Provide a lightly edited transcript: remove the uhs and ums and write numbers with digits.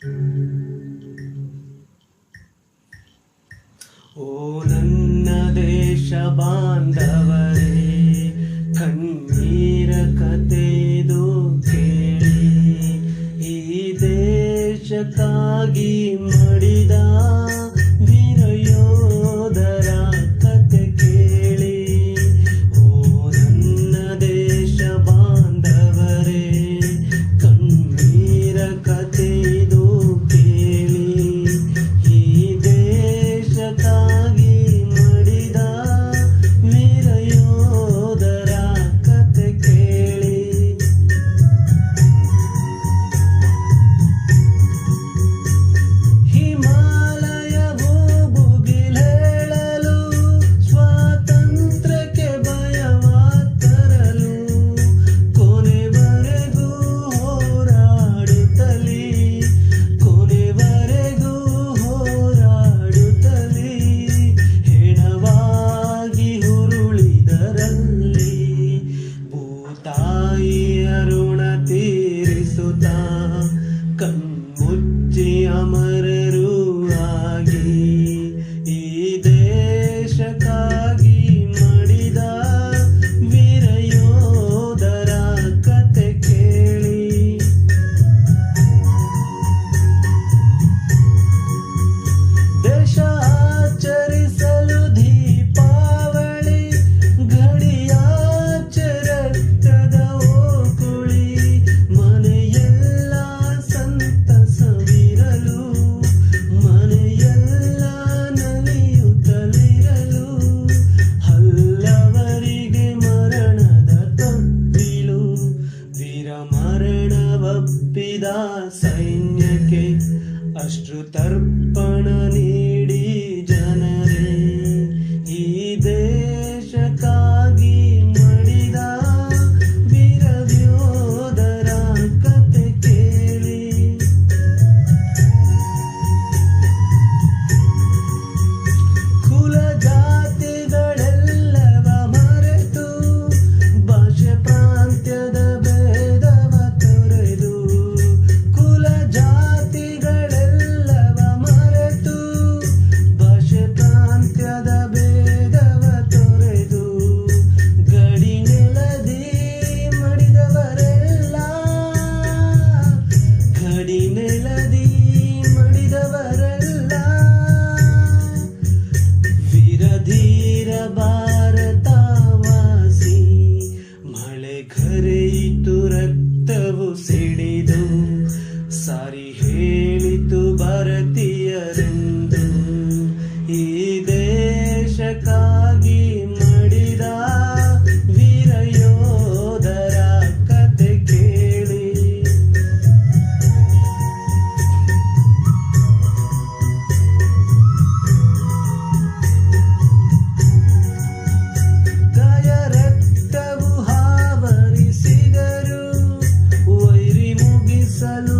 ಓ ನನ್ನ ದೇಶ ಬಾಂಧವರೇ, ಕಣ್ಣೀರ ಕತೆದು ಕೇಳಿ, ಈ ದೇಶಕ್ಕಾಗಿ ಮಡಿದ ವೀರ ಯೋಧರ ಕತೆ ಕೇಳಿ. ಓ ನನ್ನ ದೇಶ ಬಾಂಧವರೇ, ಕಣ್ಣೀರ ಕತೆದು ಕೇಳಿ, ಈ ದೇಶಕ್ಕಾಗಿ ಮಡಿದ ವೀರ ಯೋಧರ ಕತೆ ಕೇಳಿ. ಹಿಮಾಲಯವೋ ಭುಗಿಲೇಳಲು, ಸ್ವಾತಂತ್ರ್ಯಕ್ಕೆ ಭಯವ ತರಲು, ಕೊನೆವರೆಗೂ ಹೋರಾಡುತ್ತಲೇ, ಕೊನೆವರೆಗೂ ಹೋರಾಡುತ್ತಲೇ, ಹೆಣವಾಗಿ ಉರುಳಿದರಲ್ಲಿ ಭೂತಾಯಿಯ ಋಣ ತೀರಿಸುತ್ತಾ, ಕಣ್ಮುಚ್ಚಿ ಅಮರರು ಆಗಿ, ಈ ದೇಶಕ್ಕಾಗಿ ಮಡಿದ ವೀರ ಯೋಧರ ಕತೆ ಕೇಳಿ. ದೇಶ ಆಚರಿಸಲು ದೀಪಾವಳಿ, ಗಡಿಯಾಚರಕ್ತದ ಓಕುಳಿ, ಮನೆಯೆಲ್ಲ ಸಂತಸವಿರಲು, ಮನೆಯೆಲ್ಲ ನಲಿಯುತ್ತಲಿರಲು, ಹಲ್ಲವರಿಗೆ ಮರಣದ ತೊಟ್ಟಿಲು, ವೀರ ಮರಣವಪ್ಪಿದ ಸೈನ್ಯಕ್ಕೆ ಅಶ್ರುತರ್ಪಣ ನೀಡಿ ಜನರೇ, ಈ ದೇಶಕ್ಕಾಗಿ ಮಡಿದ ವೀರ ಯೋಧರ ಕತೆ ಕೇಳಿ. ಕುಲ ಜಾತಿಗಳೆಲ್ಲವ ಮರೆತು, ಭಾಷೆ ಪ್ರಾಂತ್ಯದ ಭೇದವ ತೊರೆದು, ಕುಲ ಜಾತಿಗಳೆಲ್ಲವ ಮರೆತು, ಭಾಷೆ ಪ್ರಾಂತ್ಯದ ಭೇದವ ತೊರೆದು, ಗಡಿ ನೆಲದಿ ಮಡಿದವರೆಲ್ಲ, ಗಡಿ ನೆಲದಿ ಮಡಿದವರೆಲ್ಲ, ವೀರ ಧೀರ ಭಾರತವಾಸಿ, ಮಳೆ ಕರೆಯಿತು ರಕ್ತವು ಸಿಡಿದು, ಸಾರಿ ಹೇಳಿತು ಭಾರತೀಯರೆಂದು, ಈ ದೇಶಕ್ಕಾಗಿ ಮಡಿದ ವೀರ ಯೋಧರ ಕತೆ ಕೇಳಿ. ಗಾಯ ರಕ್ತವು ಆವರಿಸಿದರು, ವೈರಿ ಮುಗಿಸಲು